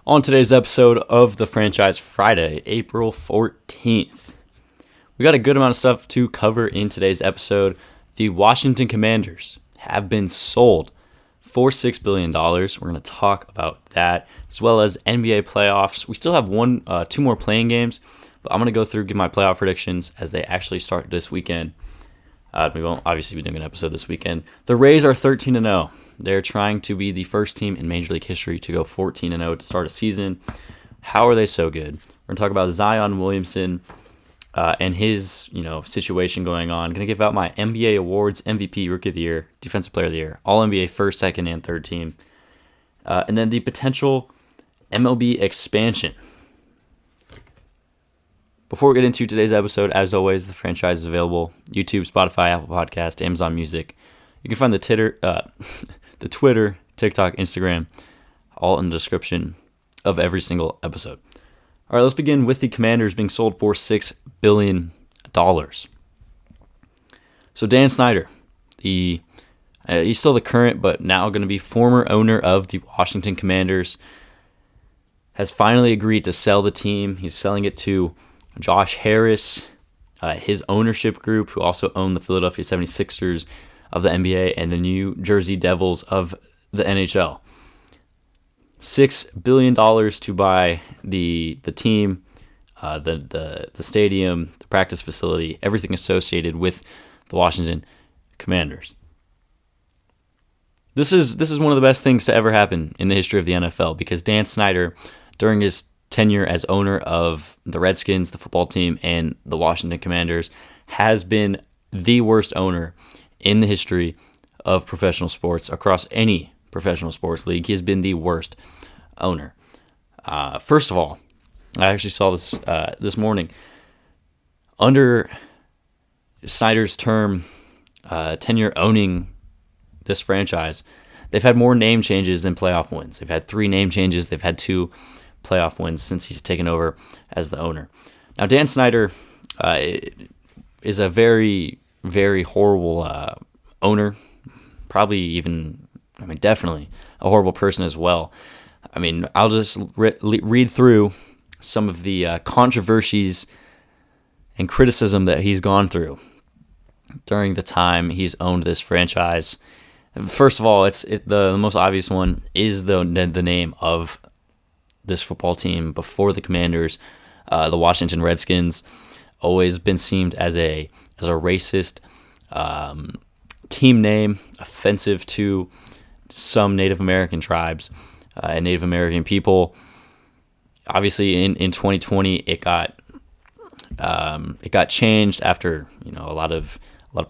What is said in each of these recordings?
On today's episode of the Franchise Friday, April 14th, we got a good amount of stuff to cover in today's episode. The Washington Commanders have been sold for $6 billion. We're going to talk about that, as well as NBA playoffs. We still have two more playing games, but I'm going to go through, give my playoff predictions as they actually start this weekend. We won't obviously be doing an episode this weekend. The Rays are 13-0. They're trying to be the first team in Major League history to go 14-0 to start a season. How are they so good? We're going to talk about Zion Williamson and his situation going on. I'm going to give out my NBA awards: MVP, Rookie of the Year, Defensive Player of the Year, All-NBA first, second, and third team. And then the potential MLB expansion. Before we get into today's episode, as always, the franchise is available: YouTube, Spotify, Apple Podcast, Amazon Music. You can find the Twitter, TikTok, Instagram, all in the description of every single episode. All right, let's begin with the Commanders being sold for $6 billion. So Dan Snyder, he's still the current, but now going to be former owner of the Washington Commanders, has finally agreed to sell the team. He's selling it to Josh Harris, his ownership group, who also own the Philadelphia 76ers of the NBA and the New Jersey Devils of the NHL. $6 billion to buy the team, the stadium, the practice facility, everything associated with the Washington Commanders. This is one of the best things to ever happen in the history of the NFL, because Dan Snyder, during his tenure as owner of the Redskins, the football team, and the Washington Commanders, has been the worst owner in the history of professional sports across any professional sports league. He has been the worst owner. First of all, I actually saw this this morning. Under Snyder's tenure owning this franchise, they've had more name changes than playoff wins. They've had 3 name changes. They've had 2 playoff wins since he's taken over as the owner. Now, Dan Snyder is a very, very horrible owner. Definitely a horrible person as well. I'll just read through some of the controversies and criticism that he's gone through during the time he's owned this franchise. First of all, the most obvious one is the name of this football team before the Commanders. The Washington Redskins, always been seen as a racist team name, offensive to some Native American tribes and Native American people. Obviously, in 2020, it got changed after a lot of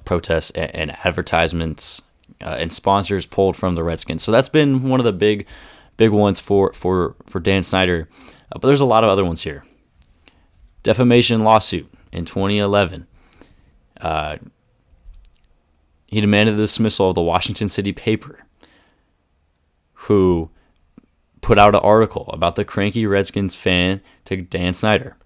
protests and advertisements and sponsors pulled from the Redskins. So that's been one of the big ones for Dan Snyder. But there's a lot of other ones here. Defamation lawsuit in 2011. He demanded the dismissal of the Washington City paper, who put out an article about the cranky Redskins fan to Dan Snyder,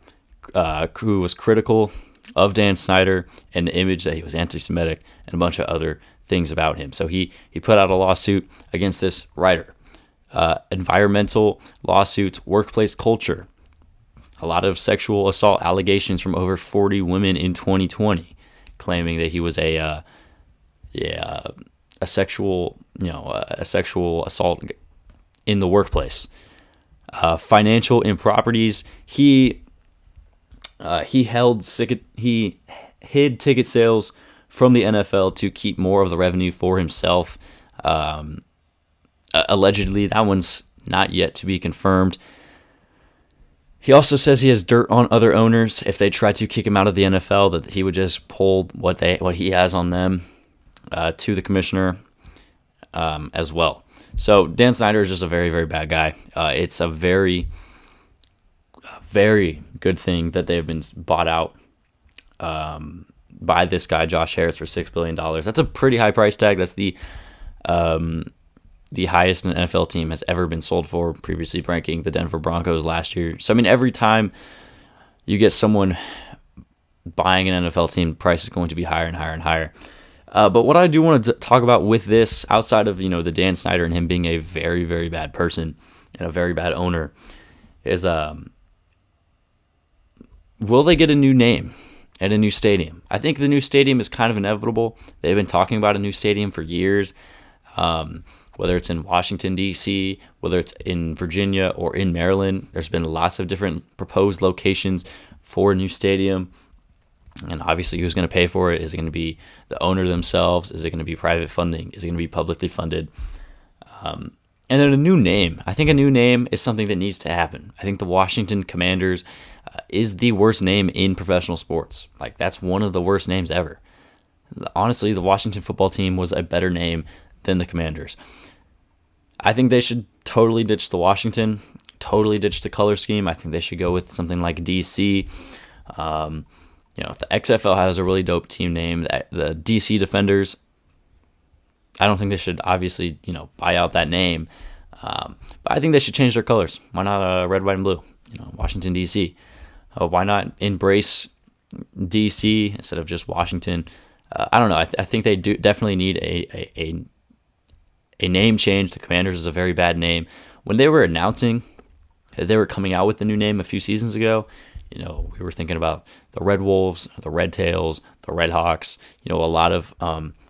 who was critical of Dan Snyder and the image that he was anti-Semitic and a bunch of other things about him. So he put out a lawsuit against this writer. Environmental lawsuits, workplace culture, a lot of sexual assault allegations from over 40 women in 2020, claiming that he was a sexual assault in the workplace. Financial improprieties. He hid ticket sales from the NFL to keep more of the revenue for himself. Allegedly, that one's not yet to be confirmed. He also says he has dirt on other owners. If they try to kick him out of the NFL, that he would just pull what he has on them to the commissioner as well. So Dan Snyder is just a very, very bad guy. It's a very, very good thing that they have been bought out by this guy, Josh Harris, for $6 billion. That's a pretty high price tag. That's the highest an NFL team has ever been sold for, previously ranking the Denver Broncos last year. So, every time you get someone buying an NFL team, the price is going to be higher and higher and higher. But what I do want to talk about with this, outside of the Dan Snyder and him being a very, very bad person and a very bad owner is will they get a new name and a new stadium? I think the new stadium is kind of inevitable. They've been talking about a new stadium for years, whether it's in Washington, D.C., whether it's in Virginia or in Maryland. There's been lots of different proposed locations for a new stadium. And obviously, who's going to pay for it? Is it going to be the owner themselves? Is it going to be private funding? Is it going to be publicly funded? And then a new name. I think a new name is something that needs to happen. I think the Washington Commanders is the worst name in professional sports. Like, that's one of the worst names ever. Honestly, the Washington football team was a better name than the Commanders. I think they should totally ditch the Washington, totally ditch the color scheme. I think they should go with something like DC. If the XFL has a really dope team name, the DC Defenders, I don't think they should obviously, buy out that name. But I think they should change their colors. Why not red, white, and blue? Washington, D.C. Why not embrace D.C. instead of just Washington? I don't know. I think they do definitely need a name change. The Commanders is a very bad name. When they were announcing that they were coming out with the new name a few seasons ago, we were thinking about the Red Wolves, the Red Tails, the Red Hawks, a lot of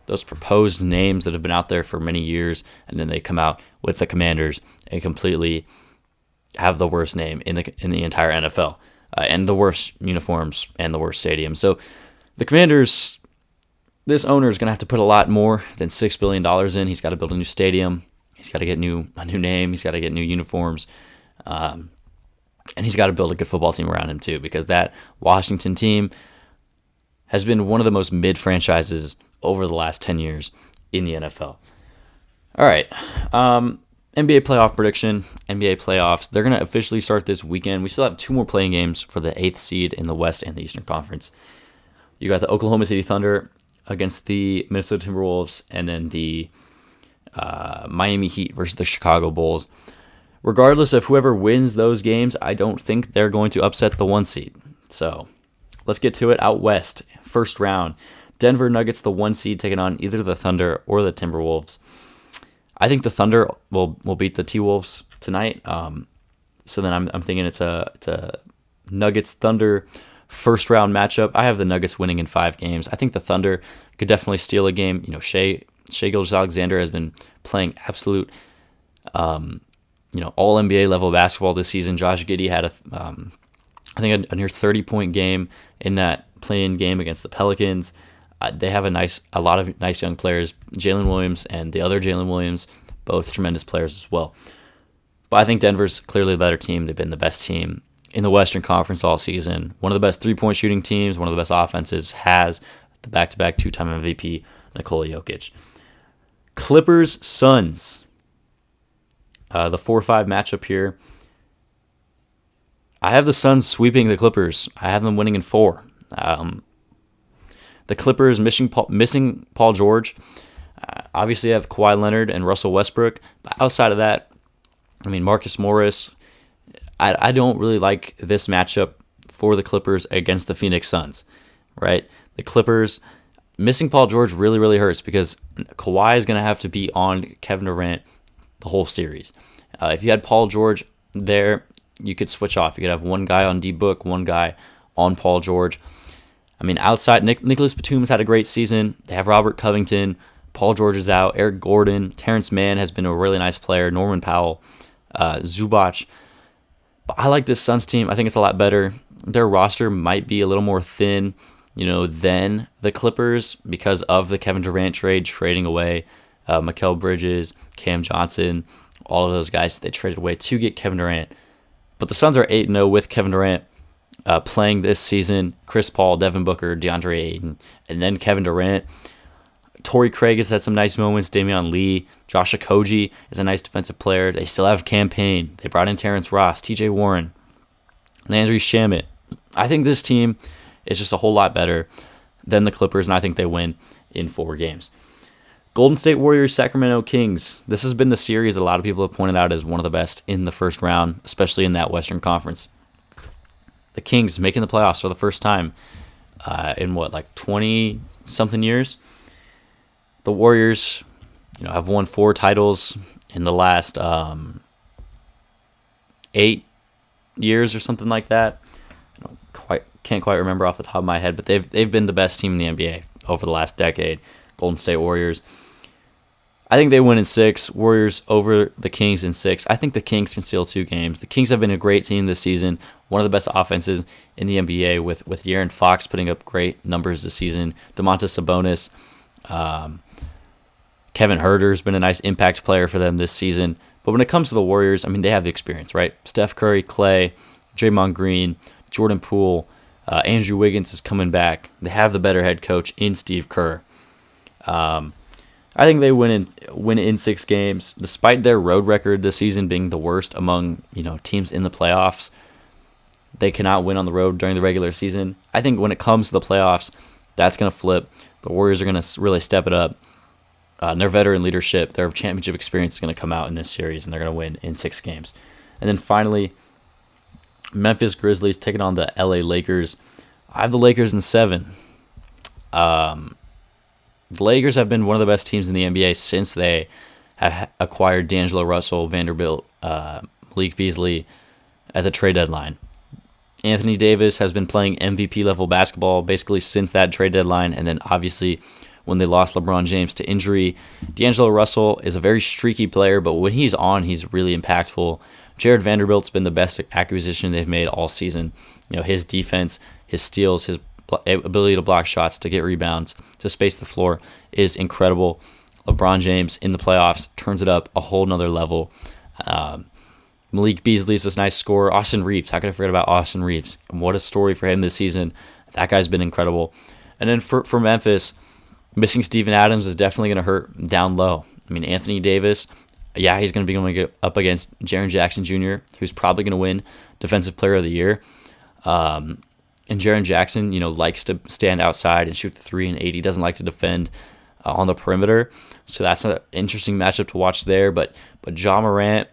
those proposed names that have been out there for many years, and then they come out with the Commanders and completely have the worst name in the entire NFL, and the worst uniforms and the worst stadium. So the Commanders, this owner is going to have to put a lot more than $6 billion in. He's got to build a new stadium. He's got to get a new name. He's got to get new uniforms. And he's got to build a good football team around him too, because that Washington team has been one of the most mid franchises over the last 10 years in the NFL. All right. NBA playoff prediction, NBA playoffs. They're going to officially start this weekend. We still have 2 more playing games for the 8th seed in the West and the Eastern Conference. You got the Oklahoma City Thunder against the Minnesota Timberwolves, and then the Miami Heat versus the Chicago Bulls. Regardless of whoever wins those games, I don't think they're going to upset the 1 seed. So let's get to it. Out west, first round, Denver Nuggets, the 1 seed, taking on either the Thunder or the Timberwolves. I think the Thunder will beat the T-Wolves tonight. So then I'm thinking it's a Nuggets Thunder first round matchup. I have the Nuggets winning in 5 games. I think the Thunder could definitely steal a game. Shai Gilgeous-Alexander has been playing absolute all NBA level basketball this season. Josh Giddey had I think a near 30-point game in that play-in game against the Pelicans. They have a lot of nice young players. Jalen Williams and the other Jalen Williams, both tremendous players as well. But I think Denver's clearly the better team. They've been the best team in the Western Conference all season. One of the best three-point shooting teams, one of the best offenses, has the back-to-back 2-time MVP, Nikola Jokic. Clippers, Suns. The 4-5 matchup here. I have the Suns sweeping the Clippers. I have them winning in 4. The Clippers missing Paul George. Obviously, I have Kawhi Leonard and Russell Westbrook. But outside of that, Marcus Morris. I don't really like this matchup for the Clippers against the Phoenix Suns, right? The Clippers missing Paul George really, really hurts because Kawhi is going to have to be on Kevin Durant the whole series. If you had Paul George there, you could switch off. You could have one guy on D-Book, one guy on Paul George. Outside, Nicholas Batum's had a great season. They have Robert Covington. Paul George is out. Eric Gordon. Terrence Mann has been a really nice player. Norman Powell. Zubac. But I like this Suns team. I think it's a lot better. Their roster might be a little more thin, than the Clippers because of the Kevin Durant trade, trading away Mikal Bridges, Cam Johnson, all of those guys they traded away to get Kevin Durant. But the Suns are 8-0 with Kevin Durant playing this season. Chris Paul, Devin Booker, DeAndre Ayton, and then Kevin Durant. Torrey Craig has had some nice moments. Damian Lee, Josh Okogie is a nice defensive player. They still have Campaign. They brought in Terrence Ross, TJ Warren, Landry Shamet. I think this team is just a whole lot better than the Clippers, and I think they win in 4 games. Golden State Warriors, Sacramento Kings. This has been the series that a lot of people have pointed out as one of the best in the first round, especially in that Western Conference. The Kings making the playoffs for the first time in 20-something years. The Warriors, have won 4 titles in the last 8 years or something like that. Can't quite remember off the top of my head, but they've been the best team in the NBA over the last decade. Golden State Warriors. I think they win in 6. Warriors over the Kings in 6. I think the Kings can steal 2 games. The Kings have been a great team this season. One of the best offenses in the NBA with De'Aaron Fox putting up great numbers this season. Domantas Sabonis. Kevin Huerter's been a nice impact player for them this season. But when it comes to the Warriors, I mean, they have the experience, right? Steph Curry, Klay, Draymond Green, Jordan Poole, Andrew Wiggins is coming back. They have the better head coach in Steve Kerr. I think they win in 6 games, despite their road record this season being the worst among teams in the playoffs. They cannot win on the road during the regular season. I think when it comes to the playoffs, that's going to flip. The Warriors are going to really step it up. Their veteran leadership, their championship experience is going to come out in this series, and they're going to win in 6 games. And then finally, Memphis Grizzlies taking on the LA Lakers. I have the Lakers in 7. The Lakers have been one of the best teams in the NBA since they have acquired D'Angelo Russell, Vanderbilt, Malik Beasley at the trade deadline. Anthony Davis has been playing MVP-level basketball basically since that trade deadline, and then obviously when they lost LeBron James to injury. D'Angelo Russell is a very streaky player, but when he's on, he's really impactful. Jared Vanderbilt's been the best acquisition they've made all season. His defense, his steals, his ability to block shots, to get rebounds, to space the floor is incredible. LeBron James in the playoffs turns it up a whole nother level. Malik Beasley is this nice scorer. Austin Reeves, how could I forget about Austin Reeves? What a story for him this season. That guy's been incredible. And then for Memphis, missing Steven Adams is definitely going to hurt down low. I mean, Anthony Davis, yeah, he's going to be going up against Jaren Jackson Jr., who's probably going to win Defensive Player of the Year. And Jaren Jackson, likes to stand outside and shoot the 3 and 8. He doesn't like to defend on the perimeter. So that's an interesting matchup to watch there. But Ja Morant,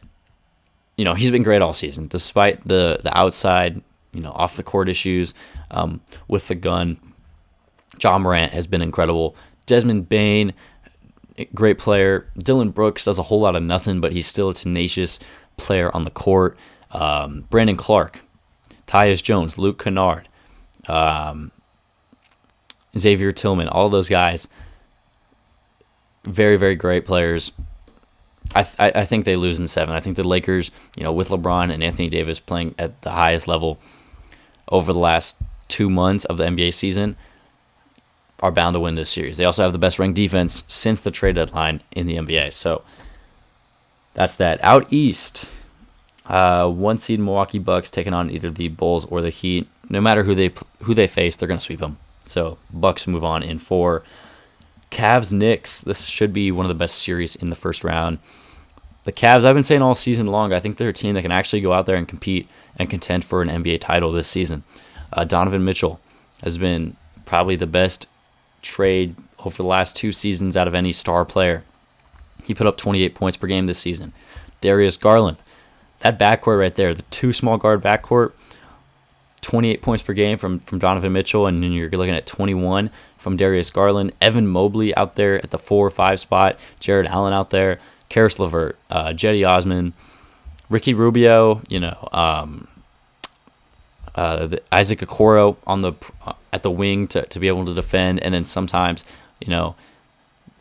he's been great all season, despite the outside, off the court issues with the gun. Ja Morant has been incredible. Desmond Bane, great player. Dylan Brooks does a whole lot of nothing, but he's still a tenacious player on the court. Brandon Clark, Tyus Jones, Luke Kennard, Xavier Tillman, all those guys, very, very great players. I think they lose in 7. I think the Lakers, with LeBron and Anthony Davis playing at the highest level over the last 2 months of the NBA season, are bound to win this series. They also have the best ranked defense since the trade deadline in the NBA. So that's that. Out east, 1 seed Milwaukee Bucks taking on either the Bulls or the Heat. No matter who they face, they're going to sweep them. So Bucks move on in 4. Cavs Knicks. This should be one of the best series in the first round. The Cavs, I've been saying all season long, I think they're a team that can actually go out there and compete and contend for an NBA title this season. Donovan Mitchell has been probably the best trade over the last 2 seasons out of any star player. He put up 28 points per game this season. Darius Garland, that backcourt right there, the 2 small guard backcourt, 28 points per game from Donovan Mitchell, and then you're looking at 21 from Darius Garland. Evan Mobley out there at the 4 or 5 spot. Jared Allen out there. Karis LeVert, Jetty Osman, Ricky Rubio, Isaac Okoro at the wing to be able to defend, and then sometimes,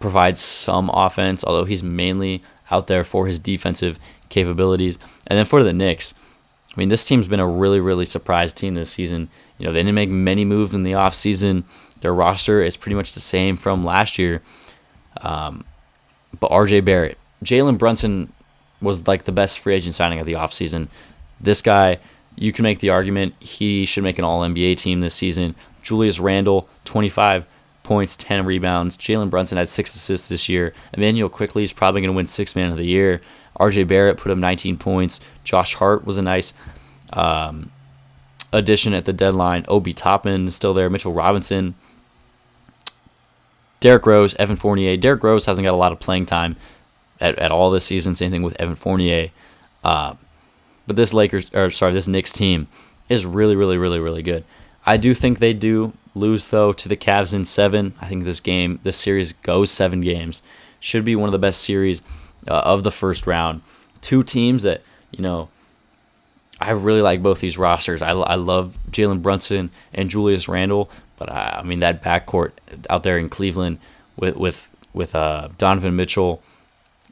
provides some offense, although he's mainly out there for his defensive capabilities. And then for the Knicks, I mean, this team's been a really, really surprise team this season. They didn't make many moves in the offseason. Their roster is pretty much the same from last year. But RJ Barrett, Jalen Brunson was like the best free agent signing of the offseason. This guy, you can make the argument he should make an All-NBA team this season. Julius Randle, 25 points, 10 rebounds. Jalen Brunson had 6 assists this year. Emmanuel Quickley is probably going to win 6th Man of the Year. RJ Barrett put up 19 points. Josh Hart was a nice addition at the deadline. Obi Toppin is still there. Mitchell Robinson. Derrick Rose, Evan Fournier. Derrick Rose hasn't got a lot of playing time at all this season. Same thing with Evan Fournier. But this Knicks team is really, really, really, really good. I do think they do lose, though, to the Cavs in 7. I think this series goes 7 games. Should be one of the best series of the first round. 2 teams that, I really like both these rosters. I love Jalen Brunson and Julius Randle, but I mean that backcourt out there in Cleveland with Donovan Mitchell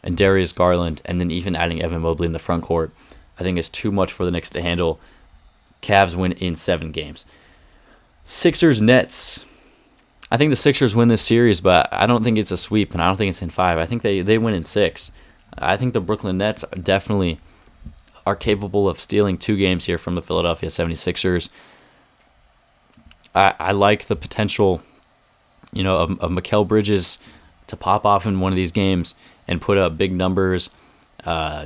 and Darius Garland, and then even adding Evan Mobley in the front court, I think is too much for the Knicks to handle. Cavs win in 7 games. Sixers Nets. I think the Sixers win this series, but I don't think it's a sweep, and I don't think it's in 5. I think they win in 6. I think the Brooklyn Nets definitely are capable of stealing 2 games here from the Philadelphia 76ers. I like the potential, of Mikal Bridges to pop off in one of these games and put up big numbers.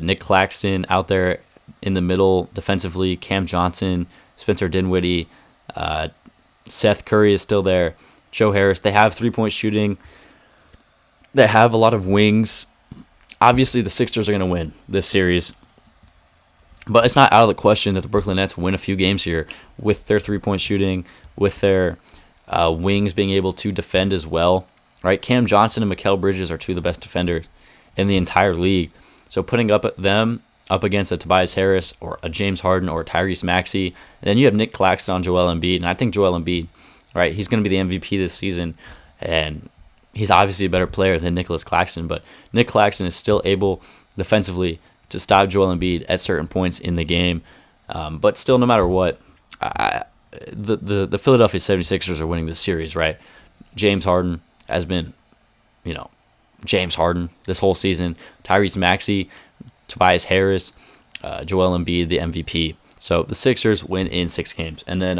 Nick Claxton out there in the middle defensively. Cam Johnson, Spencer Dinwiddie, Seth Curry is still there. Joe Harris. They have 3-point shooting. They have a lot of wings. Obviously, the Sixers are going to win this series. But it's not out of the question that the Brooklyn Nets win a few games here with their 3-point shooting, with their wings being able to defend as well. Right? Cam Johnson and Mikal Bridges are 2 of the best defenders in the entire league. So putting them up against a Tobias Harris or a James Harden or a Tyrese Maxey, and then you have Nick Claxton on Joel Embiid, and I think Joel Embiid, right, he's going to be the MVP this season, and he's obviously a better player than Nicholas Claxton, but Nick Claxton is still able defensively to stop Joel Embiid at certain points in the game. But still, no matter what, the Philadelphia 76ers are winning this series, right? James Harden has been, James Harden this whole season. Tyrese Maxey, Tobias Harris, Joel Embiid, the MVP. So the Sixers win in 6 games. And then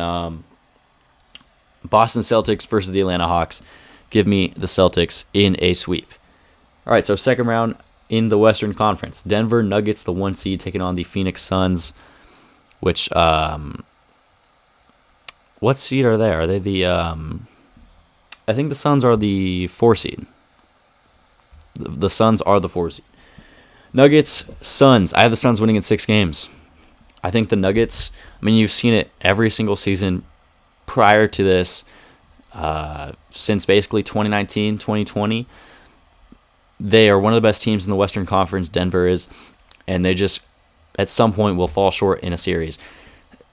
Boston Celtics versus the Atlanta Hawks. Give me the Celtics in a sweep. All right, so second round in the Western Conference. Denver Nuggets, the 1 seed, taking on the Phoenix Suns, which, what seed are they? Are they the, I think the Suns are the 4 seed. The Suns are the 4 seed. Nuggets, Suns. I have the Suns winning in 6 games. I think the Nuggets, you've seen it every single season prior to this, since basically 2019, 2020. They are one of the best teams in the Western Conference, Denver is, and they just, at some point, will fall short in a series.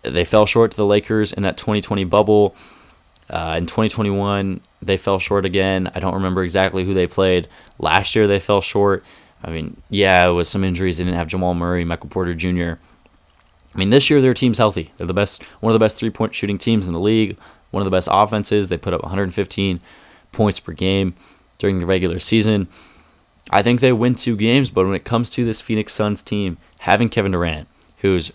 They fell short to the Lakers in that 2020 bubble. In 2021, they fell short again. I don't remember exactly who they played. Last year, they fell short. It was some injuries. They didn't have Jamal Murray, Michael Porter Jr. This year, their team's healthy. They're one of the best 3-point shooting teams in the league, one of the best offenses. They put up 115 points per game during the regular season. I think they win 2 games, but when it comes to this Phoenix Suns team, having Kevin Durant, who's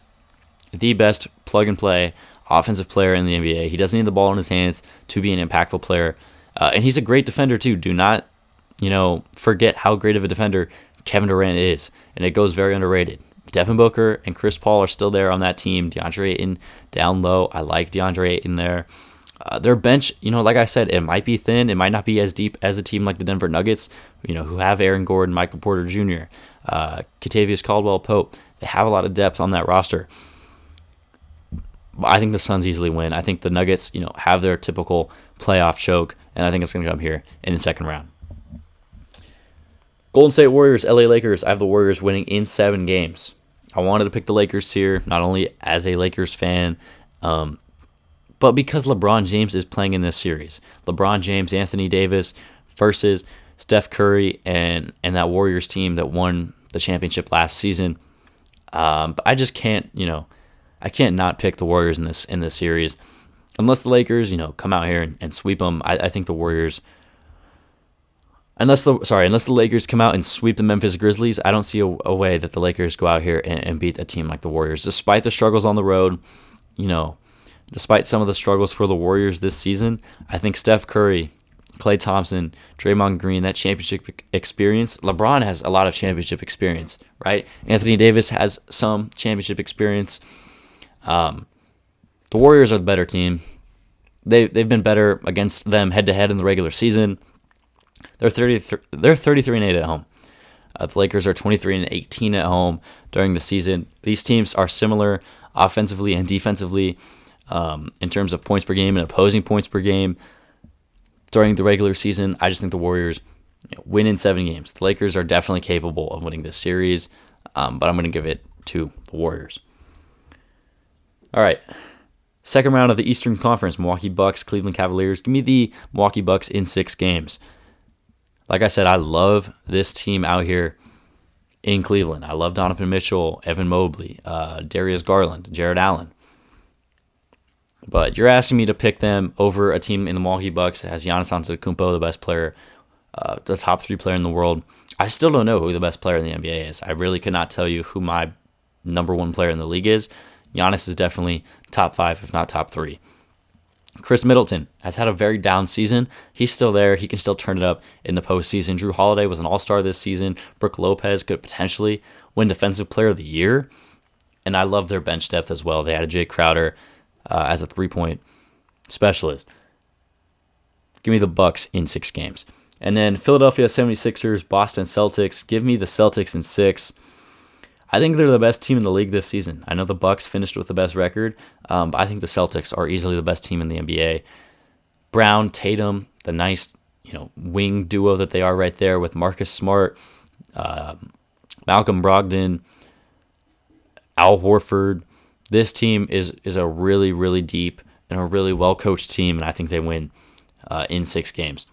the best plug-and-play offensive player in the NBA, he doesn't need the ball in his hands to be an impactful player, and he's a great defender too. Do not, forget how great of a defender Kevin Durant is, and it goes very underrated. Devin Booker and Chris Paul are still there on that team. DeAndre Ayton down low. I like DeAndre Ayton there. Their bench, like I said, it might be thin. It might not be as deep as a team like the Denver Nuggets, who have Aaron Gordon, Michael Porter Jr., Kentavious Caldwell-Pope. They have a lot of depth on that roster. But I think the Suns easily win. I think the Nuggets, have their typical playoff choke, and I think it's going to come here in the second round. Golden State Warriors, LA Lakers. I have the Warriors winning in 7 games. I wanted to pick the Lakers here, not only as a Lakers fan, but because LeBron James is playing in this series. LeBron James, Anthony Davis versus Steph Curry and that Warriors team that won the championship last season. But I just can't, I can't not pick the Warriors in this series. Unless the Lakers, come out here and sweep them. I think the Warriors, unless the Lakers come out and sweep the Memphis Grizzlies, I don't see a way that the Lakers go out here and beat a team like the Warriors. Despite the struggles on the road, despite some of the struggles for the Warriors this season, I think Steph Curry, Klay Thompson, Draymond Green, that championship experience. LeBron has a lot of championship experience, right? Anthony Davis has some championship experience. The Warriors are the better team. They've been better against them head-to-head in the regular season. They're 33-8 at home. The Lakers are 23-18 at home during the season. These teams are similar offensively and defensively in terms of points per game and opposing points per game during the regular season. I just think the Warriors win in 7 games. The Lakers are definitely capable of winning this series, but I'm going to give it to the Warriors. All right. Second round of the Eastern Conference, Milwaukee Bucks, Cleveland Cavaliers. Give me the Milwaukee Bucks in 6 games. Like I said, I love this team out here in Cleveland. I love Donovan Mitchell, Evan Mobley, Darius Garland, Jared Allen. But you're asking me to pick them over a team in the Milwaukee Bucks that has Giannis Antetokounmpo, the best player, the top 3 player in the world. I still don't know who the best player in the NBA is. I really could not tell you who my number 1 player in the league is. Giannis is definitely top 5, if not top 3. Chris Middleton has had a very down season. He's still there. He can still turn it up in the postseason. Drew Holiday was an all-star this season. Brook Lopez could potentially win Defensive Player of the Year. And I love their bench depth as well. They added Jay Crowder as a 3-point specialist. Give me the Bucks in 6 games. And then Philadelphia 76ers, Boston Celtics. Give me the Celtics in 6. I think they're the best team in the league this season. I know the Bucks finished with the best record, but I think the Celtics are easily the best team in the NBA. Brown, Tatum, the nice wing duo that they are right there with Marcus Smart, Malcolm Brogdon, Al Horford. This team is a really, really deep and a really well-coached team, and I think they win in 6 games.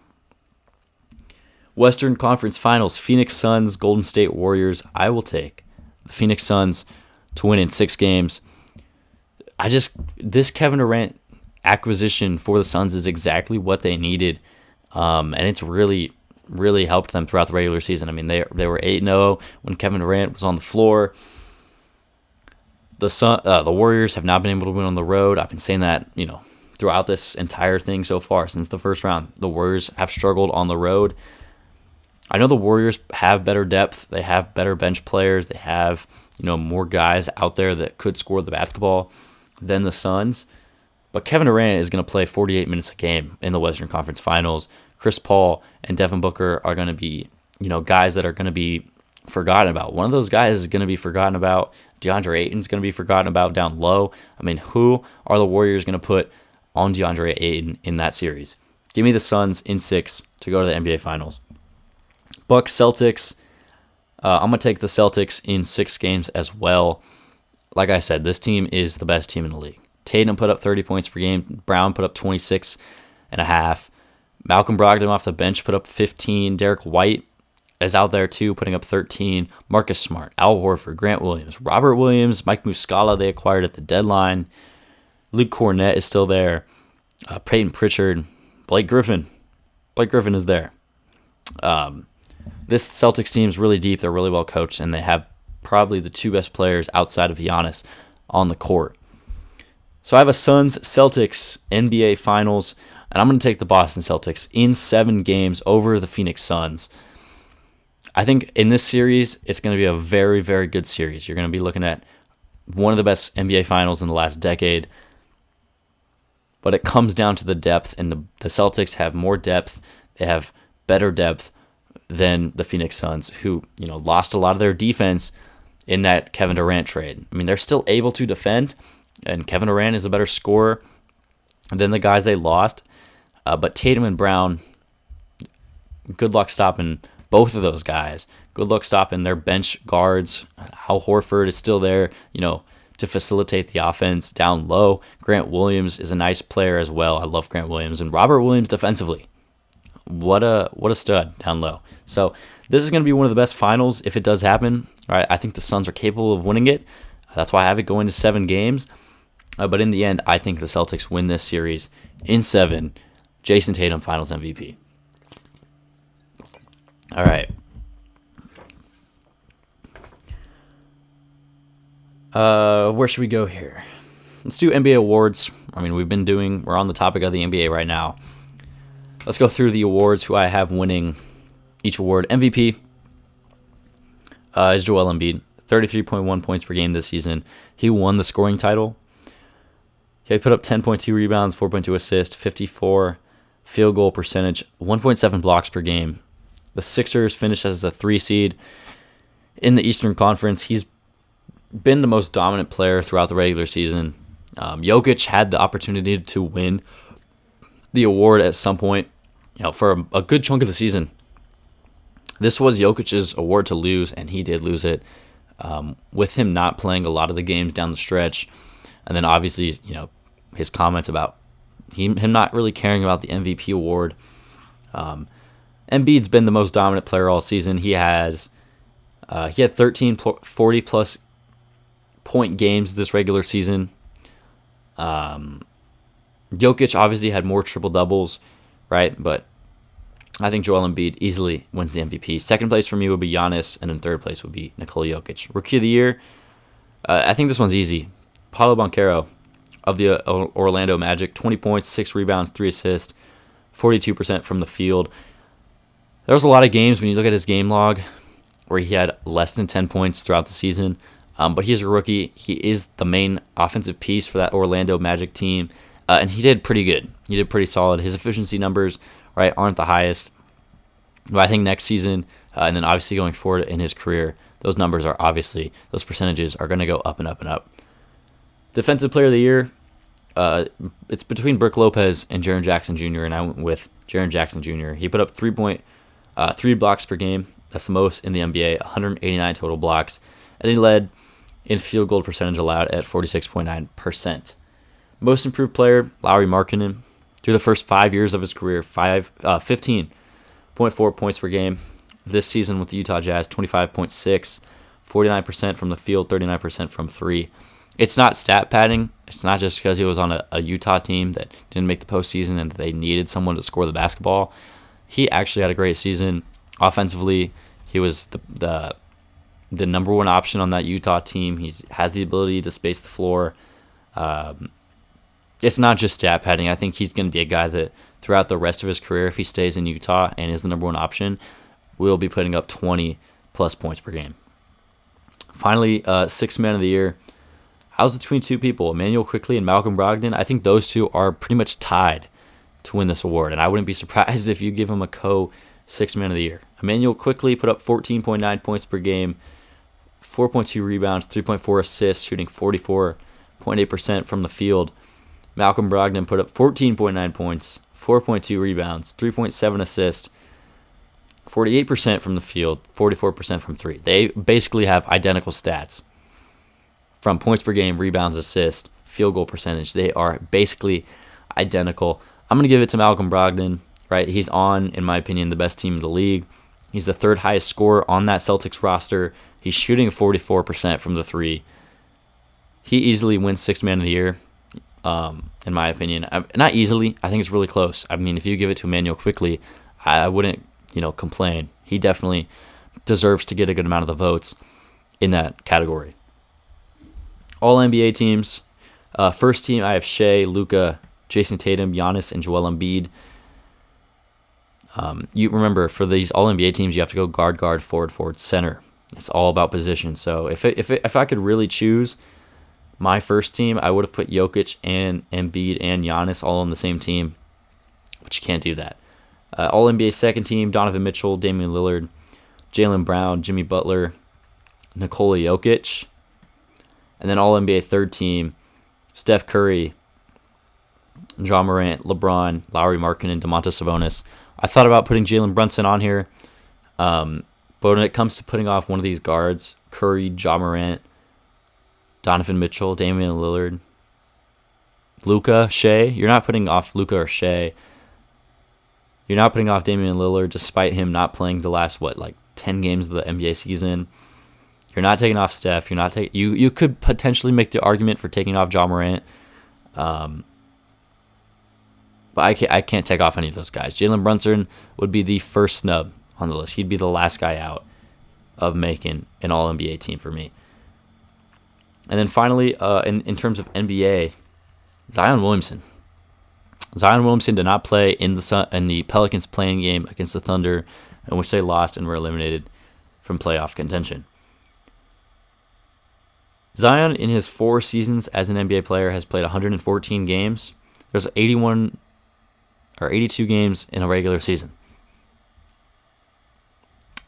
Western Conference Finals, Phoenix Suns, Golden State Warriors. I will take the Phoenix Suns to win in 6 games. This Kevin Durant acquisition for the Suns is exactly what they needed, and it's really, really helped them throughout the regular season. I mean, they were 8-0 when Kevin Durant was on the floor. The Warriors have not been able to win on the road. I've been saying that, throughout this entire thing so far since the first round. The Warriors have struggled on the road. I know the Warriors have better depth. They have better bench players. They have, more guys out there that could score the basketball than the Suns. But Kevin Durant is going to play 48 minutes a game in the Western Conference Finals. Chris Paul and Devin Booker are going to be, guys that are going to be forgotten about. One of those guys is going to be forgotten about. DeAndre Ayton's going to be forgotten about down low. I mean, who are the Warriors going to put on DeAndre Ayton in that series? Give me the Suns in 6 to go to the NBA Finals. Bucks, Celtics. I'm going to take the Celtics in 6 games as well. Like I said, this team is the best team in the league. Tatum put up 30 points per game. Brown put up 26 and a half. Malcolm Brogdon off the bench put up 15. Derek White is out there too, putting up 13. Marcus Smart, Al Horford, Grant Williams, Robert Williams, Mike Muscala they acquired at the deadline. Luke Cornett is still there. Peyton Pritchard, Blake Griffin. Blake Griffin is there. This Celtics team is really deep. They're really well coached, and they have probably the 2 best players outside of Giannis on the court. So I have a Suns-Celtics NBA Finals, and I'm going to take the Boston Celtics in 7 games over the Phoenix Suns. I think in this series, it's going to be a very, very good series. You're going to be looking at one of the best NBA Finals in the last decade. But it comes down to the depth, and the Celtics have more depth. They have better depth than the Phoenix Suns, who lost a lot of their defense in that Kevin Durant trade. I mean, they're still able to defend, and Kevin Durant is a better scorer than the guys they lost. But Tatum and Brown, good luck stopping both of those guys. Good luck stopping their bench guards. Al Horford is still there, to facilitate the offense down low. Grant Williams is a nice player as well. I love Grant Williams. And Robert Williams defensively. What a stud down low. So this is going to be one of the best finals if it does happen. All right, I think the Suns are capable of winning it. That's why I have it going to 7 games. But in the end, I think the Celtics win this series in 7. Jason Tatum, Finals MVP. All right. Where should we go here? Let's do NBA awards. I mean, we're on the topic of the NBA right now. Let's go through the awards, who I have winning each award. MVP is Joel Embiid, 33.1 points per game this season. He won the scoring title. He put up 10.2 rebounds, 4.2 assists, 54 field goal percentage, 1.7 blocks per game. The Sixers finished as a 3 seed in the Eastern Conference. He's been the most dominant player throughout the regular season. Jokic had the opportunity to win the award at some point, for a good chunk of the season. This was Jokic's award to lose, and he did lose it. With him not playing a lot of the games down the stretch, And then obviously, his comments about him not really caring about the MVP award. Embiid's been the most dominant player all season. He had 13 40-plus point games this regular season. Jokic obviously had more triple-doubles, right? But I think Joel Embiid easily wins the MVP. Second place for me would be Giannis, and then third place would be Nikola Jokic. Rookie of the Year, I think this one's easy. Paolo Banchero of the Orlando Magic, 20 points, 6 rebounds, 3 assists, 42% from the field. There was a lot of games when you look at his game log where he had less than 10 points throughout the season. But he's a rookie. He is the main offensive piece for that Orlando Magic team. And he did pretty good. He did pretty solid. His efficiency numbers, right, aren't the highest. But I think next season, and then obviously going forward in his career, those percentages are going to go up and up and up. Defensive Player of the Year, it's between Brook Lopez and Jaren Jackson Jr., and I went with Jaren Jackson Jr. He put up 3 blocks per game. That's the most in the NBA, 189 total blocks. And he led in field goal percentage allowed at 46.9%. Most improved player, Lauri Markkanen. Through the first 5 years of his career, 15.4 points per game. This season with the Utah Jazz, 25.6, 49% from the field, 39% from three. It's not stat padding. It's not just because he was on a Utah team that didn't make the postseason and they needed someone to score the basketball. He actually had a great season. Offensively, he was the number one option on that Utah team. He has the ability to space the floor. It's not just stat padding. I think he's going to be a guy that throughout the rest of his career, if he stays in Utah and is the number one option, will be putting up 20-plus points per game. Finally, Sixth Man of the Year. I was between two people, Emmanuel Quickley and Malcolm Brogdon. I think those two are pretty much tied to win this award, and I wouldn't be surprised if you give him a Sixth Man of the Year. Emmanuel Quickley put up 14.9 points per game, 4.2 rebounds, 3.4 assists, shooting 44.8% from the field. Malcolm Brogdon put up 14.9 points, 4.2 rebounds, 3.7 assists, 48% from the field, 44% from three. They basically have identical stats from points per game, rebounds, assists, field goal percentage. They are basically identical. I'm going to give it to Malcolm Brogdon, right? He's on, in my opinion, the best team in the league. He's the third highest scorer on that Celtics roster. He's shooting 44% from the three. He easily wins Sixth Man of the Year, in my opinion. Not easily. I think it's really close. I mean, if you give it to Emmanuel Quickley, I wouldn't, complain. He definitely deserves to get a good amount of the votes in that category. All NBA teams. First team, I have Shea, Luka, Jason Tatum, Giannis, and Joel Embiid. You remember, for these All NBA teams, you have to go guard, forward, center. It's all about position. So if I could really choose my first team, I would have put Jokic and Embiid and Giannis all on the same team, but you can't do that. All NBA second team, Donovan Mitchell, Damian Lillard, Jaylen Brown, Jimmy Butler, Nikola Jokic. And then All NBA third team, Steph Curry, Ja Morant, LeBron, Lauri Markkanen, Domantas Sabonis. I thought about putting Jalen Brunson on here, but when it comes to putting off one of these guards, Curry, Ja Morant, Donovan Mitchell, Damian Lillard, Luka, Shea, you're not putting off Luka or Shea. You're not putting off Damian Lillard despite him not playing the last, 10 games of the NBA season. You're not taking off Steph. You could potentially make the argument for taking off Ja Morant. But I can't take off any of those guys. Jalen Brunson would be the first snub on the list. He'd be the last guy out of making an All-NBA team for me. And then finally, in terms of NBA, Zion Williamson. Zion Williamson did not play in the Pelicans playing game against the Thunder, in which they lost and were eliminated from playoff contention. Zion, in his 4 seasons as an NBA player, has played 114 games. There's 82 games in a regular season.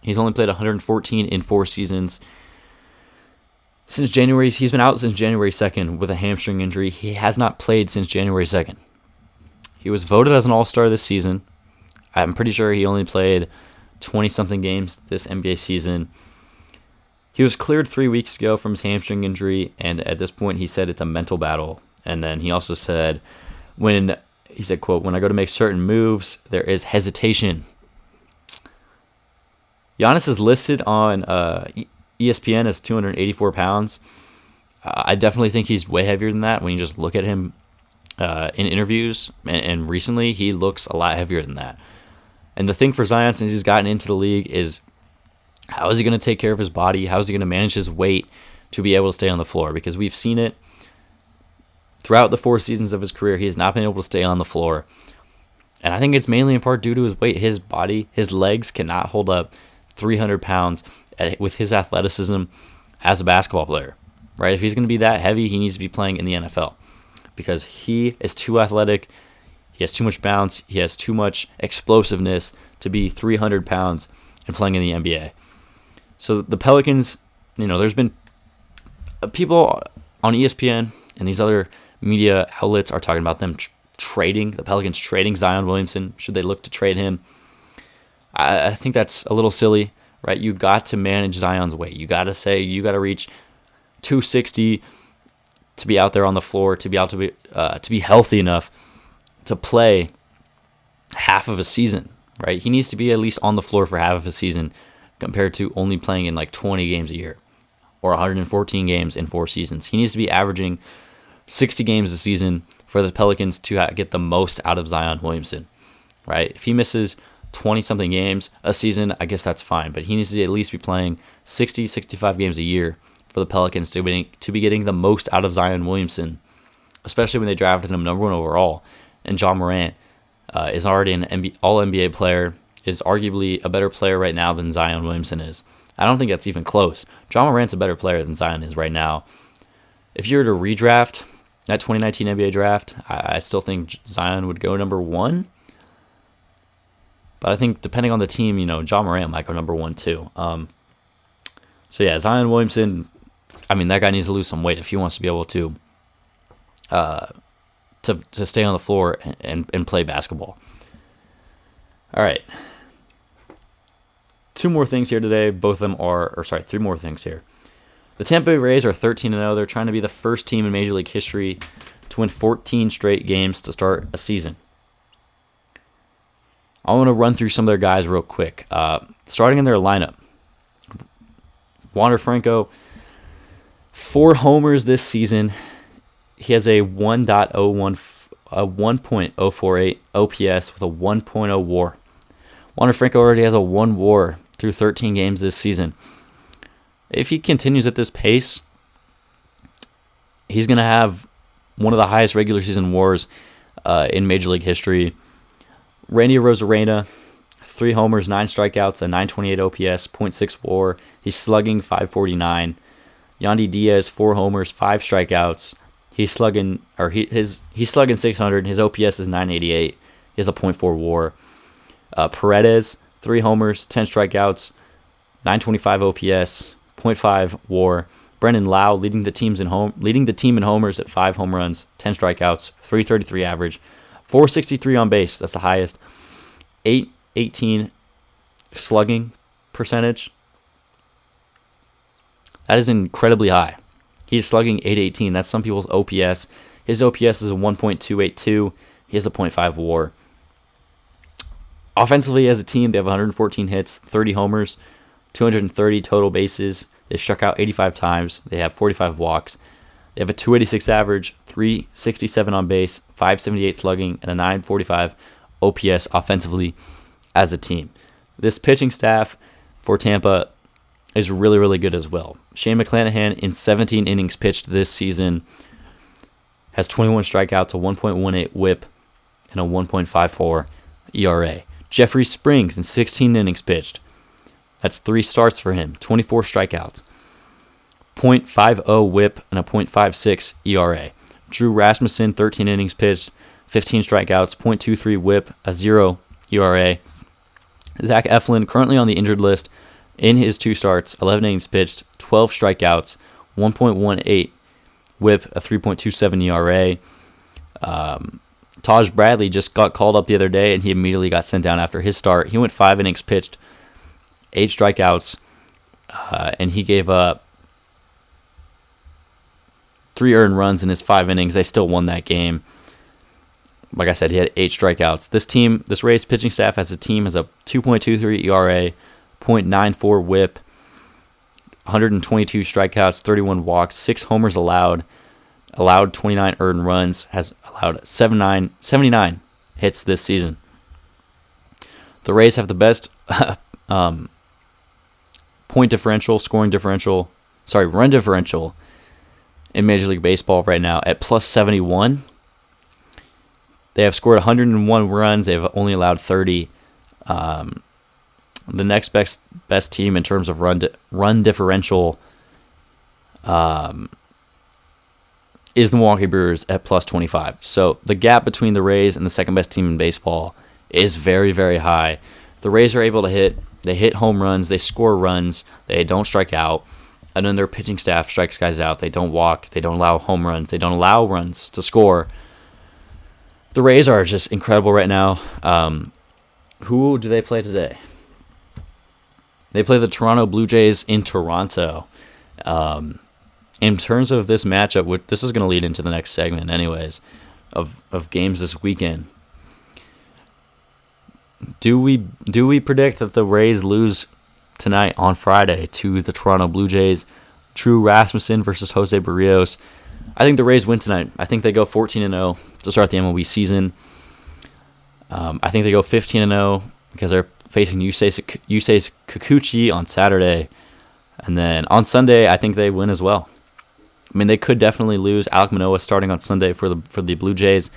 He's only played 114 in 4 seasons. Since January, he's been out since January 2nd with a hamstring injury. He has not played since January 2nd. He was voted as an All-Star this season. I'm pretty sure he only played 20-something games this NBA season. He was cleared 3 weeks ago from his hamstring injury, and at this point he said it's a mental battle. And then he also said, quote, when I go to make certain moves, there is hesitation. Giannis is listed on ESPN as 284 pounds. I definitely think he's way heavier than that when you just look at him in interviews. And recently, he looks a lot heavier than that. And the thing for Zion, since he's gotten into the league, is how is he going to take care of his body? How is he going to manage his weight to be able to stay on the floor? Because we've seen it throughout the 4 seasons of his career. He has not been able to stay on the floor. And I think it's mainly in part due to his weight. His body, his legs cannot hold up 300 pounds with his athleticism as a basketball player. Right? If he's going to be that heavy, he needs to be playing in the NFL because he is too athletic. He has too much bounce. He has too much explosiveness to be 300 pounds and playing in the NBA. So the Pelicans, there's been people on ESPN and these other media outlets are talking about them the Pelicans trading Zion Williamson. Should they look to trade him? I think that's a little silly, right? You got to manage Zion's weight. You got to reach 260 to be out there on the floor, to be healthy enough to play half of a season, right? He needs to be at least on the floor for half of a season compared to only playing in like 20 games a year or 114 games in 4 seasons. He needs to be averaging 60 games a season for the Pelicans to get the most out of Zion Williamson, right? If he misses 20-something games a season, I guess that's fine, but he needs to at least be playing 60, 65 games a year for the Pelicans to be getting the most out of Zion Williamson, especially when they drafted him number 1 overall. And John Morant is already an All-NBA player, is arguably a better player right now than Zion Williamson is. I don't think that's even close. John Morant's a better player than Zion is right now. If you were to redraft that 2019 NBA draft, I still think Zion would go number 1. But I think depending on the team, John Morant might go number 1 too. So yeah, Zion Williamson, that guy needs to lose some weight if he wants to be able to stay on the floor and play basketball. All right. 2 more things here today. Three more things here. The Tampa Bay Rays are 13-0. They're trying to be the first team in Major League history to win 14 straight games to start a season. I want to run through some of their guys real quick. Starting in their lineup, Wander Franco, 4 homers this season. He has a 1.048 OPS with a 1.0 WAR. Wander Franco already has a 1 WAR through 13 games this season. If he continues at this pace, he's going to have one of the highest regular season WARs in Major League history. Randy Arozarena, 3 homers, 9 strikeouts, a 928 OPS, 0.6 WAR. He's slugging .549. Yandy Diaz, 4 homers, 5 strikeouts. He's slugging 600. His OPS is 988. He has a .4 WAR. Paredes, 3 homers, 10 strikeouts, 925 OPS, 0.5 WAR. Brendan Lau leading the team in homers at 5 home runs, 10 strikeouts, 333 average, 463 on base. That's the highest. 818 slugging percentage. That is incredibly high. He's slugging 818. That's some people's OPS. His OPS is a 1.282. He has a 0.5 WAR. Offensively, as a team, they have 114 hits, 30 homers, 230 total bases. They've struck out 85 times. They have 45 walks. They have a 286 average, 367 on base, 578 slugging, and a 945 OPS offensively as a team. This pitching staff for Tampa is really, really good as well. Shane McClanahan, in 17 innings pitched this season, has 21 strikeouts, a 1.18 whip, and a 1.54 ERA. Jeffrey Springs, in 16 innings pitched, that's 3 starts for him, 24 strikeouts, 0.50 whip, and a 0.56 ERA. Drew Rasmussen, 13 innings pitched, 15 strikeouts, 0.23 whip, a 0 ERA. Zach Eflin, currently on the injured list, in his 2 starts, 11 innings pitched, 12 strikeouts, 1.18 whip, a 3.27 ERA. Taj Bradley just got called up the other day, and he immediately got sent down after his start. He went 5 innings pitched, 8 strikeouts, and he gave up 3 earned runs in his 5 innings. They still won that game. Like I said, he had 8 strikeouts. This Rays pitching staff as a team has a 2.23 ERA, .94 WHIP, 122 strikeouts, 31 walks, 6 homers allowed 29 earned runs, has allowed 79 hits this season. The Rays have the best run differential in Major League Baseball right now at plus 71. They have scored 101 runs. They've only allowed 30. The next best team in terms of run differential is the Milwaukee Brewers at plus 25. So the gap between the Rays and the second best team in baseball is very, very high. The Rays are able to hit home runs, they score runs, they don't strike out, and then their pitching staff strikes guys out. They don't walk, they don't allow home runs, they don't allow runs to score. The Rays are just incredible right now. Who do they play today? They play the Toronto Blue Jays in Toronto. In terms of this matchup, this is going to lead into the next segment anyways, of games this weekend. Do we predict that the Rays lose tonight on Friday to the Toronto Blue Jays? Drew Rasmussen versus Jose Barrios. I think the Rays win tonight. I think they go 14-0 to start the MLB season. I think they go 15-0 because they're facing Yusei Kikuchi on Saturday. And then on Sunday, I think they win as well. I mean, they could definitely lose. Alek Manoah starting on Sunday for the Blue Jays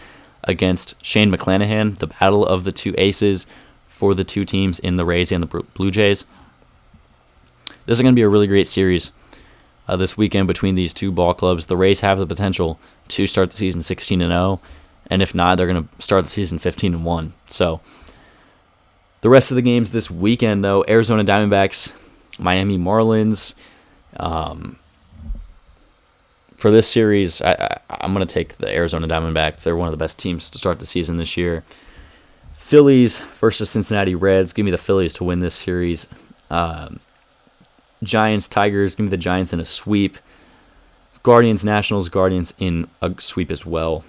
against Shane McClanahan, the battle of the two aces for the two teams in the Rays and the Blue Jays. This is going to be a really great series this weekend between these two ball clubs. The Rays have the potential to start the season 16-0, and if not, they're going to start the season 15-1. So the rest of the games this weekend, though, Arizona Diamondbacks, Miami Marlins. For this series, I'm going to take the Arizona Diamondbacks. They're one of the best teams to start the season this year. Phillies versus Cincinnati Reds. Give me the Phillies to win this series. Giants Tigers. Give me the Giants in a sweep. Guardians Nationals. Guardians in a sweep as well.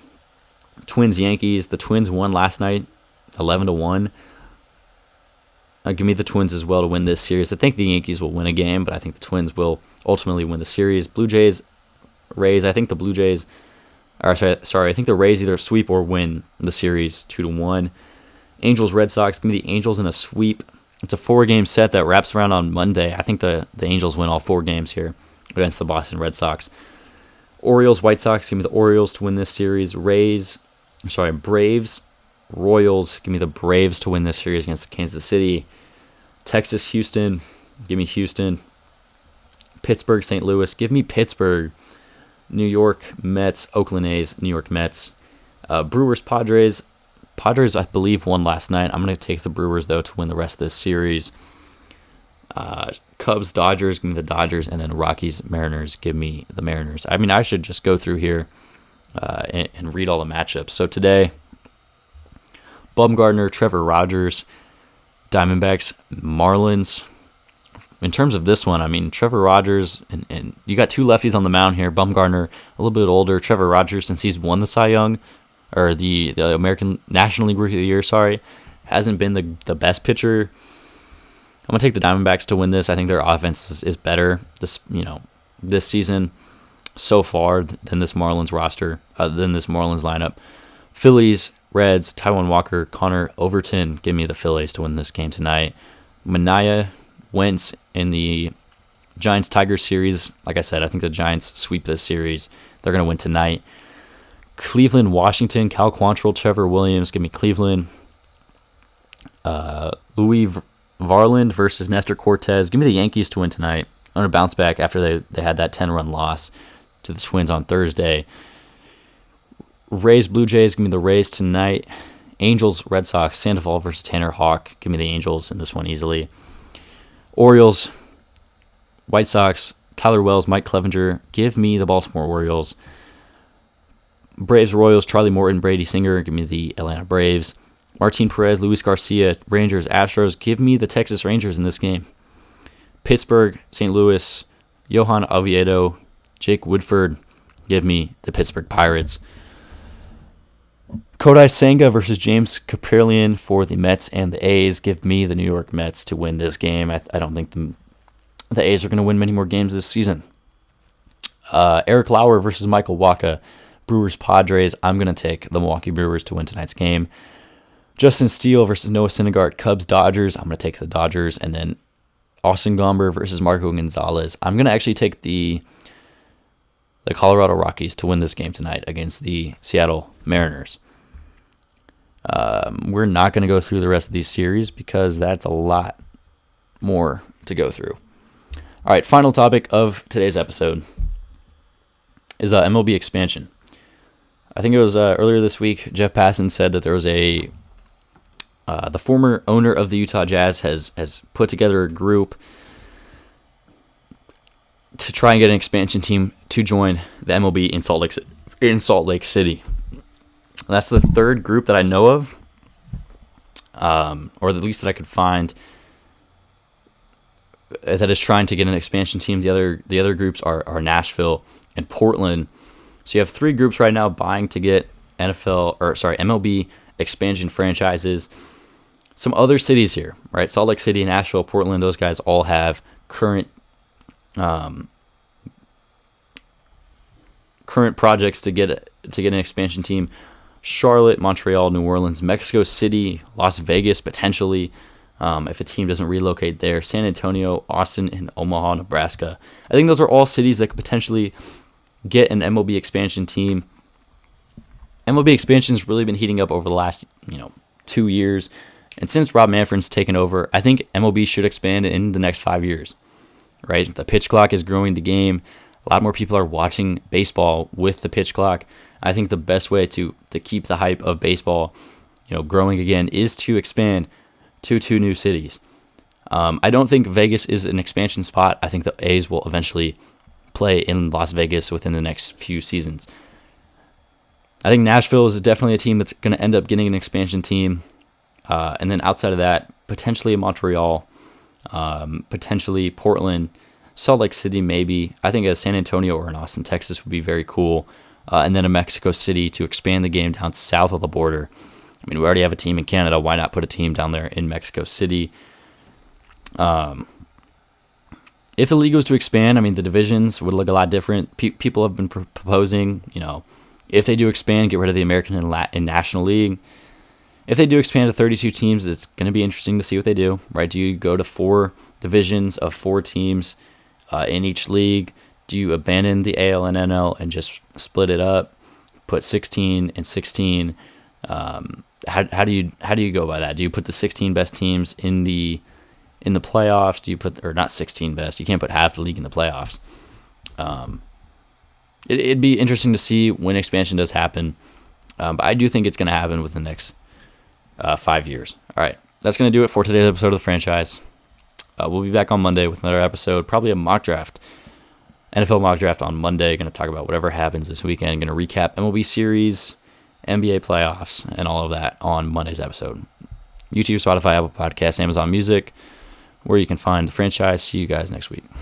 Twins Yankees. The Twins won last night, 11-1. Give me the Twins as well to win this series. I think the Yankees will win a game, but I think the Twins will ultimately win the series. Blue Jays, Rays. I think the Blue Jays, I think the Rays either sweep or win the series 2-1. Angels Red Sox. Give me the Angels in a sweep. It's a 4-game set that wraps around on Monday. I think the Angels win all 4 games here against the Boston Red Sox. Orioles White Sox. Give me the Orioles to win this series. Braves, Royals. Give me the Braves to win this series against Kansas City. Texas Houston. Give me Houston. Pittsburgh St. Louis. Give me Pittsburgh. New York Mets, Oakland A's, New York Mets. Brewers, Padres. Padres, I believe, won last night. I'm going to take the Brewers, though, to win the rest of this series. Cubs, Dodgers, give me the Dodgers. And then Rockies, Mariners, give me the Mariners. I mean, I should just go through here and read all the matchups. So today, Bumgarner, Trevor Rogers, Diamondbacks, Marlins. In terms of this one, I mean, Trevor Rogers, and you got 2 lefties on the mound here. Bumgarner, a little bit older. Trevor Rogers, since he's won the Cy Young, or the American National League Rookie of the Year, hasn't been the best pitcher. I'm going to take the Diamondbacks to win this. I think their offense is better this season so far than this Marlins roster, than this Marlins lineup. Phillies, Reds, Taijuan Walker, Connor Overton. Give me the Phillies to win this game tonight. Manaea, Wentz in the Giants-Tigers series. Like I said, I think the Giants sweep this series. They're going to win tonight. Cleveland, Washington, Cal Quantrill, Trevor Williams. Give me Cleveland. Louis Varland versus Nestor Cortez. Give me the Yankees to win tonight. I'm going to bounce back after they had that 10-run loss to the Twins on Thursday. Rays, Blue Jays. Give me the Rays tonight. Angels, Red Sox, Sandoval versus Tanner Houck. Give me the Angels in this one easily. Orioles, White Sox, Tyler Wells, Mike Clevenger. Give me the Baltimore Orioles. Braves, Royals, Charlie Morton, Brady Singer. Give me the Atlanta Braves. Martin Perez, Luis Garcia, Rangers, Astros. Give me the Texas Rangers in this game. Pittsburgh, St. Louis, Johan Oviedo, Jake Woodford. Give me the Pittsburgh Pirates. Kodai Senga versus James Kaprielian for the Mets and the A's. Give me the New York Mets to win this game. I don't think the A's are going to win many more games this season. Eric Lauer versus Michael Wacha. Brewers Padres. I'm going to take the Milwaukee Brewers to win tonight's game. Justin Steele versus Noah Syndergaard. Cubs Dodgers. I'm going to take the Dodgers. And then Austin Gomber versus Marco Gonzalez. I'm going to actually take the Colorado Rockies to win this game tonight against the Seattle Mariners. We're not going to go through the rest of these series because that's a lot more to go through. All right, final topic of today's episode is MLB expansion. I think it was earlier this week, Jeff Passan said that there was the former owner of the Utah Jazz has put together a group to try and get an expansion team to join the MLB in Salt Lake City. That's the third group that I know of, or at least that I could find, that is trying to get an expansion team. The other groups are Nashville and Portland. So you have three groups right now vying to get MLB expansion franchises. Some other cities here, right? Salt Lake City, Nashville, Portland. Those guys all have current projects to get an expansion team. Charlotte, Montreal, New Orleans, Mexico City, Las Vegas potentially, if a team doesn't relocate there. San Antonio, Austin, and Omaha, Nebraska. I think those are all cities that could potentially get an MLB expansion team. MLB expansion has really been heating up over the last 2 years, and since Rob Manfred's taken over, I think MLB should expand in the next 5 years. Right, the pitch clock is growing the game. A lot more people are watching baseball with the pitch clock. I think the best way to keep the hype of baseball, growing again, is to expand to 2 new cities. I don't think Vegas is an expansion spot. I think the A's will eventually play in Las Vegas within the next few seasons. I think Nashville is definitely a team that's going to end up getting an expansion team. And then outside of that, potentially Montreal, potentially Portland, Salt Lake City maybe. I think a San Antonio or an Austin, Texas would be very cool. And then a Mexico City to expand the game down south of the border. I mean, we already have a team in Canada. Why not put a team down there in Mexico City? If the league was to expand, I mean, the divisions would look a lot different. People have been proposing, if they do expand, get rid of the American and National League. If they do expand to 32 teams, it's going to be interesting to see what they do, right? Do you go to 4 divisions of 4 teams in each league? Do you abandon the AL and NL and just split it up, put 16 and 16? How do you go by that? Do you put the 16 best teams in the playoffs? Do you put, or not 16 best? You can't put half the league in the playoffs. It'd be interesting to see when expansion does happen, but I do think it's going to happen within the next 5 years. All right, that's going to do it for today's episode of the franchise. We'll be back on Monday with another episode, probably a mock draft. NFL mock draft on Monday. Going to talk about whatever happens this weekend. Going to recap MLB series, NBA playoffs, and all of that on Monday's episode. YouTube, Spotify, Apple Podcasts, Amazon Music, where you can find the franchise. See you guys next week.